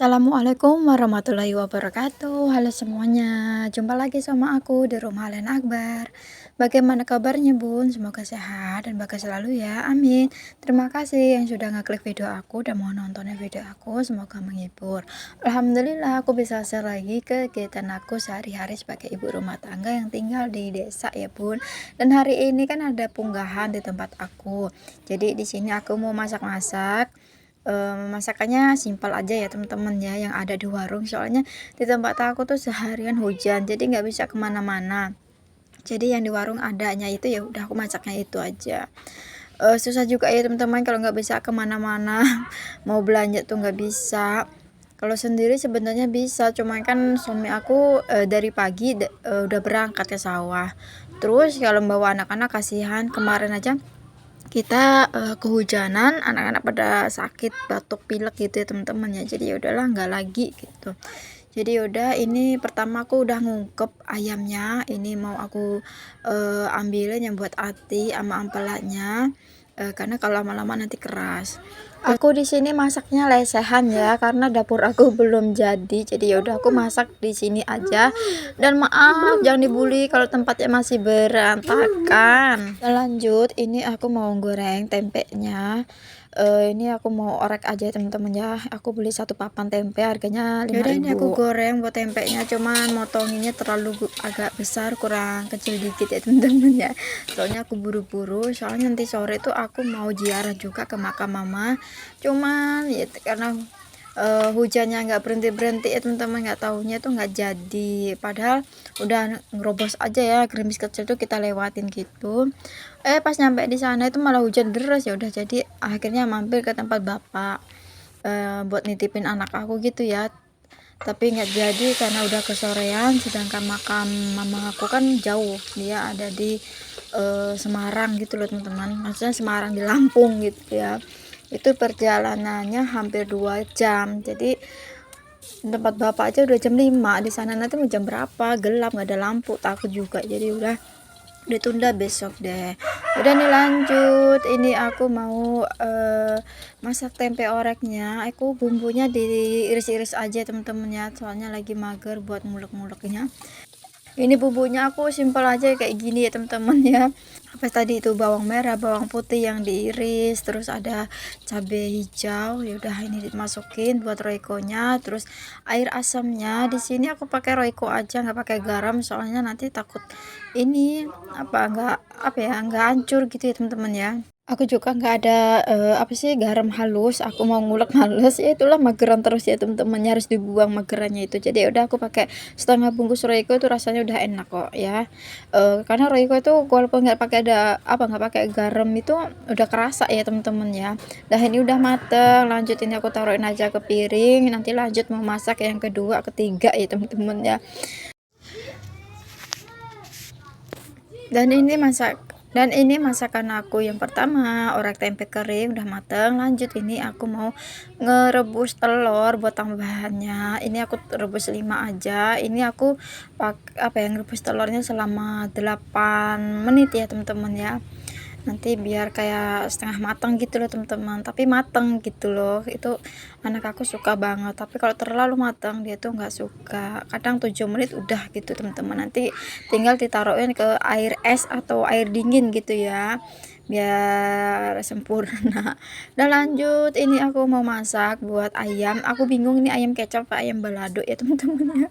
Assalamualaikum warahmatullahi wabarakatuh. Halo semuanya, jumpa lagi sama aku di rumah Alen Akbar. Bagaimana kabarnya Bun? Semoga sehat dan bahagia selalu ya, amin. Terima kasih yang sudah ngeklik video aku dan mau nontonin video aku, semoga menghibur. Alhamdulillah aku bisa share lagi kegiatan aku sehari-hari sebagai ibu rumah tangga yang tinggal di desa ya Bun. Dan hari ini kan ada punggahan di tempat aku, jadi di sini aku mau masak-masak. Masakannya simpel aja ya teman-teman ya, yang ada di warung, soalnya di tempat aku tuh seharian hujan jadi nggak bisa kemana-mana, jadi yang di warung adanya itu ya udah aku masaknya itu aja. Susah juga ya teman-teman kalau nggak bisa kemana-mana. Mau belanja tuh nggak bisa. Kalau sendiri sebenarnya bisa, cuma kan suami aku dari pagi udah berangkat ke sawah, terus kalau bawa anak-anak kasihan. Kemarin aja kita kehujanan, anak-anak pada sakit batuk pilek gitu ya teman-teman ya, jadi ya udahlah nggak lagi gitu. Jadi udah, ini pertama aku udah ngungkep ayamnya, ini mau aku ambilin yang buat ati sama ampelanya, karena kalau lama-lama nanti keras. Aku di sini masaknya lesehan ya, karena dapur aku belum jadi ya udah aku masak di sini aja. Dan maaf jangan dibully kalau tempatnya masih berantakan. Dan lanjut, ini aku mau goreng tempenya. Ini aku mau orek aja teman-teman ya, aku beli satu papan tempe harganya 5.000. Yaudah, ini aku goreng buat tempenya, cuman motonginnya terlalu agak besar, kurang kecil dikit ya teman-teman ya, soalnya aku buru-buru, soalnya nanti sore itu aku mau ziarah juga ke makam mama, cuman ya karena hujannya nggak berhenti-berhenti ya teman-teman, nggak tahunya itu nggak jadi, padahal udah ngerobos aja ya, gerimis kecil tuh kita lewatin gitu. Pas nyampe di sana itu malah hujan deras, ya udah jadi akhirnya mampir ke tempat bapak buat nitipin anak aku gitu ya, tapi nggak jadi karena udah kesorean, sedangkan makam mama aku kan jauh, dia ada di Semarang gitu loh teman-teman, maksudnya Semarang di Lampung gitu ya, itu perjalanannya hampir 2 jam. Jadi tempat bapak aja udah jam 5, di sana nanti mau jam berapa, gelap nggak ada lampu, takut juga, jadi udah ditunda besok deh. Udah nih lanjut, ini aku mau masak tempe oreknya. Aku bumbunya diiris-iris aja teman-teman ya, soalnya lagi mager buat ngulek-nguleknya. Ini bumbunya aku simpel aja kayak gini ya teman-teman ya. Apa tadi itu bawang merah, bawang putih yang diiris, terus ada cabai hijau. Ya udah, ini dimasukin buat royconya, terus air asamnya di sini aku pakai royco aja, nggak pakai garam, soalnya nanti takut ini nggak hancur gitu ya teman-teman ya. Aku juga nggak ada apa sih, garam halus, aku mau ngulek males ya, itulah mageran terus ya teman-teman, harus dibuang magerannya itu. Jadi ya udah aku pakai setengah bungkus royco, itu rasanya udah enak kok ya. Karena royco itu walaupun nggak pakai garam itu udah kerasa ya teman-teman ya. Nah ini udah mateng, lanjut ini aku taruhin aja ke piring, nanti lanjut mau masak yang kedua ketiga ya teman-teman ya. Dan ini masakan aku yang pertama, orek tempe kering udah mateng. Lanjut ini aku mau ngerebus telur buat tambahannya. Ini aku rebus 5 aja. Ini aku ngerebus telurnya selama 8 menit ya teman-teman ya, nanti biar kayak setengah matang gitu loh teman-teman, tapi mateng gitu loh, itu anak aku suka banget. Tapi kalau terlalu matang dia tuh nggak suka, kadang 7 menit udah gitu teman-teman, nanti tinggal ditaruhin ke air es atau air dingin gitu ya, biar sempurna. Dan lanjut, ini aku mau masak buat ayam. Aku bingung ini ayam kecap apa ayam balado ya teman-teman ya.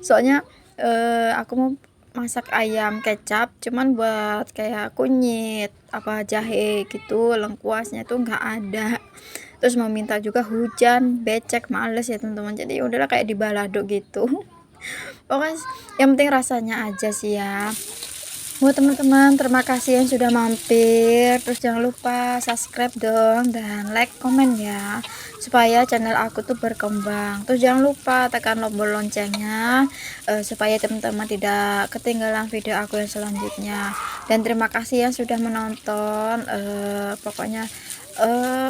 Soalnya aku mau masak ayam kecap, cuman buat kayak kunyit apa jahe gitu, lengkuasnya tuh nggak ada. Terus mau minta juga hujan, becek, males ya teman-teman, jadi udahlah kayak di balado gitu. Pokoknya yang penting rasanya aja sih ya. Buat teman-teman, terima kasih yang sudah mampir. Terus jangan lupa subscribe dong dan like, komen ya, supaya channel aku tuh berkembang. Terus jangan lupa tekan tombol loncengnya supaya teman-teman tidak ketinggalan video aku yang selanjutnya. Dan terima kasih yang sudah menonton. Pokoknya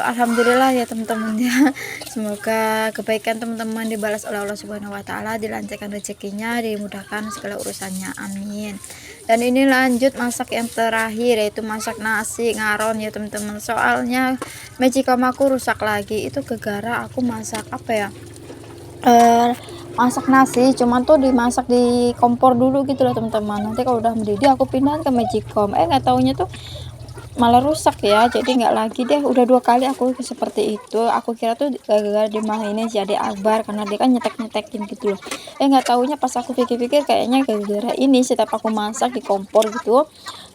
alhamdulillah ya teman-teman ya. Semoga kebaikan teman-teman dibalas oleh Allah Subhanahu wa taala, dilancarkan rezekinya, dimudahkan segala urusannya, amin. Dan ini lanjut masak yang terakhir, yaitu masak nasi ngaron ya teman-teman. Soalnya magicom aku rusak lagi, itu gara-gara aku masak eee, masak nasi, cuman tuh dimasak di kompor dulu gitu loh teman-teman. Nanti kalau udah mendidih aku pindahin ke magicom, nggak taunya tuh malah rusak ya, jadi nggak lagi deh, udah 2 kali aku seperti itu. Aku kira tuh gara-gara dimarahin si adik Akbar karena dia kan nyetek-nyetekin gitu loh. Nggak taunya pas aku pikir-pikir kayaknya gara-gara ini setiap aku masak di kompor gitu,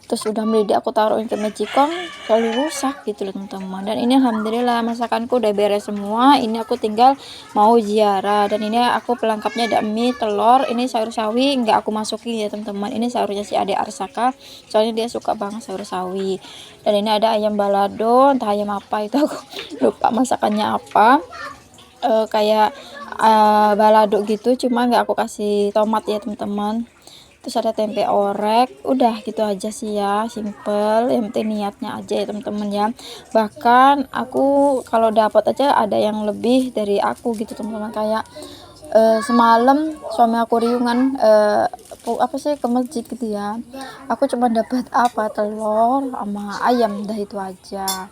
terus udah mendidih aku taruhin ke magicom selalu rusak gitu loh teman-teman. Dan ini alhamdulillah masakanku udah beres semua, ini aku tinggal mau ziarah. Dan ini aku pelengkapnya ada mie, telur, ini sayur sawi nggak aku masukin ya teman-teman, ini sayurnya si adik Arsaka soalnya dia suka banget sayur sawi. Dan ini ada ayam balado, entah ayam apa itu aku lupa masakannya apa. Kayak balado gitu, cuma nggak aku kasih tomat ya teman-teman. Terus ada tempe orek, udah gitu aja sih ya, simple, yang penting niatnya aja ya teman-teman ya. Bahkan aku kalau dapat aja ada yang lebih dari aku gitu teman-teman. Kayak semalam suami aku riungan apa sih ke masjid gitu ya, aku cuma dapat apa, telur sama ayam, udah itu aja.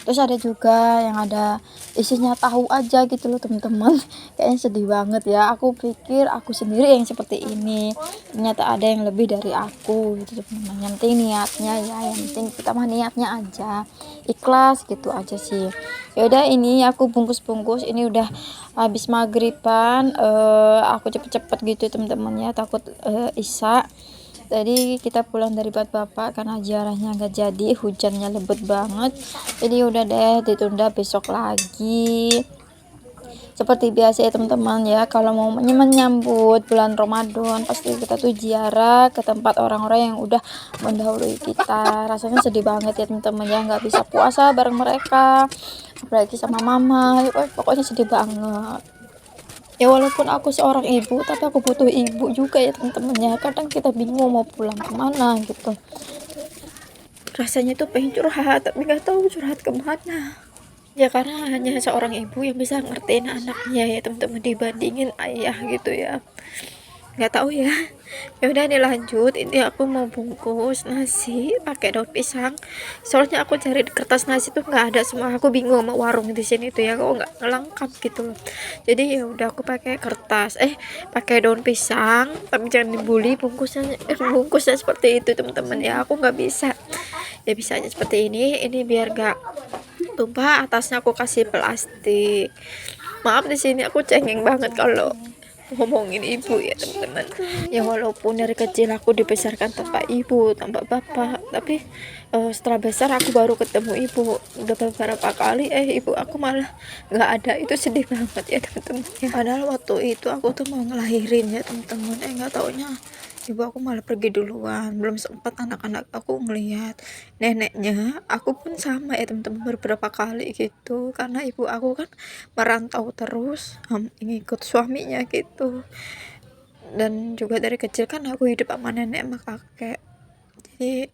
Terus ada juga yang ada isinya tahu aja gitu loh teman-teman. Kayaknya sedih banget ya, aku pikir aku sendiri yang seperti ini, ternyata ada yang lebih dari aku gitu teman-teman. Yang penting niatnya ya, yang penting kita mah niatnya aja, ikhlas gitu aja sih. Ya udah, ini aku bungkus-bungkus, ini udah habis maghriban. Aku cepet-cepet gitu teman-teman ya, takut isya. Tadi kita pulang dari bapak karena ziarahnya nggak jadi, hujannya lebat banget, jadi udah deh ditunda besok lagi. Seperti biasa ya teman-teman ya, kalau mau menyambut bulan Ramadan pasti kita tuh ziarah ke tempat orang-orang yang udah mendahului kita. Rasanya sedih banget ya teman-teman ya, nggak bisa puasa bareng mereka, apalagi sama mama. Pokoknya sedih banget ya. Walaupun aku seorang ibu, tapi aku butuh ibu juga ya teman-teman ya. Kadang kita bingung mau pulang kemana gitu, rasanya tuh pengen curhat tapi nggak tahu curhat kemana ya, karena hanya seorang ibu yang bisa ngertiin anaknya ya teman-teman, dibandingin ayah gitu ya. Nggak tahu ya. Ya udah, ini lanjut, ini aku mau bungkus nasi pakai daun pisang. Soalnya aku cari di kertas nasi tuh nggak ada semua, aku bingung sama warung di sini tuh ya, kok nggak lengkap gitu loh. Jadi ya udah aku pakai kertas, pakai daun pisang, tapi jangan dibully bungkusnya seperti itu teman-teman ya. Aku nggak bisa, ya bisa aja seperti ini biar gak tumpah. Atasnya aku kasih plastik. Maaf, di sini aku cengeng banget kalau ngomongin ibu ya teman-teman ya. Walaupun dari kecil aku dibesarkan tanpa ibu tanpa bapak, tapi setelah besar aku baru ketemu ibu. Udah beberapa kali ibu aku malah nggak ada, itu sedih banget ya teman-teman ya. Padahal waktu itu aku tuh mau ngelahirin ya teman-teman, nggak taunya ibu aku malah pergi duluan, belum sempat anak-anak aku ngelihat neneknya. Aku pun sama ya teman-teman, beberapa kali gitu, karena ibu aku kan merantau terus, ngikut suaminya gitu. Dan juga dari kecil kan aku hidup sama nenek sama kakek, jadi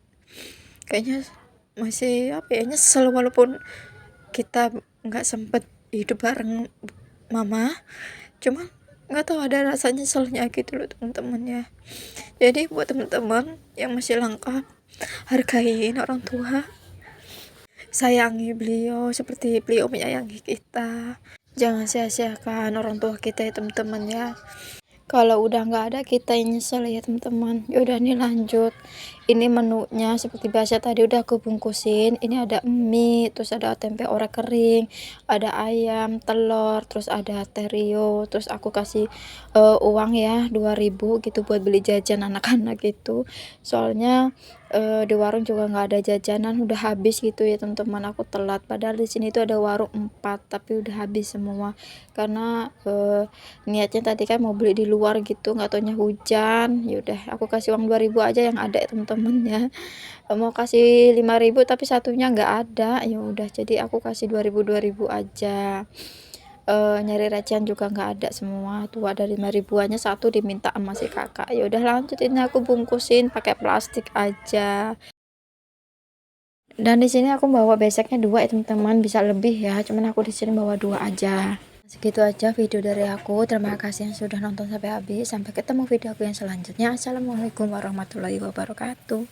kayaknya masih apa ya, nyesel walaupun kita nggak sempet hidup bareng mama, cuma nggak tahu ada rasa nyeselnya gitu loh teman-teman ya. Jadi buat teman-teman yang masih lengkap, hargain orang tua, sayangi beliau seperti beliau menyayangi kita. Jangan sia-siakan orang tua kita ya teman-teman ya. Kalau udah nggak ada kita yang nyesel ya teman-teman. Ya udah, nih lanjut. Ini menunya seperti biasa, tadi udah aku bungkusin. Ini ada mie, terus ada tempe orek kering, ada ayam, telur, terus ada terio. Terus aku kasih uang ya 2.000 gitu buat beli jajan anak-anak gitu. Soalnya di warung juga nggak ada jajanan, udah habis gitu ya teman-teman. Aku telat, padahal di sini tuh ada warung 4 tapi udah habis semua. Karena niatnya tadi kan mau beli di luar gitu, nggak taunya hujan. Ya udah, aku kasih uang 2.000 aja yang ada ya teman-teman ya. Mau kasih 5.000 tapi satunya nggak ada, ya udah jadi aku kasih 2.000 aja. Nyari recehan juga nggak ada semua tuh, ada 5.000-annya satu diminta sama si kakak. Ya udah lanjut, ini aku bungkusin pakai plastik aja. Dan di sini aku bawa beseknya 2 ya teman-teman, bisa lebih ya, cuman aku di sini bawa 2 aja. Segitu aja video dari aku. Terima kasih yang sudah nonton sampai habis. Sampai ketemu video aku yang selanjutnya. Assalamualaikum warahmatullahi wabarakatuh.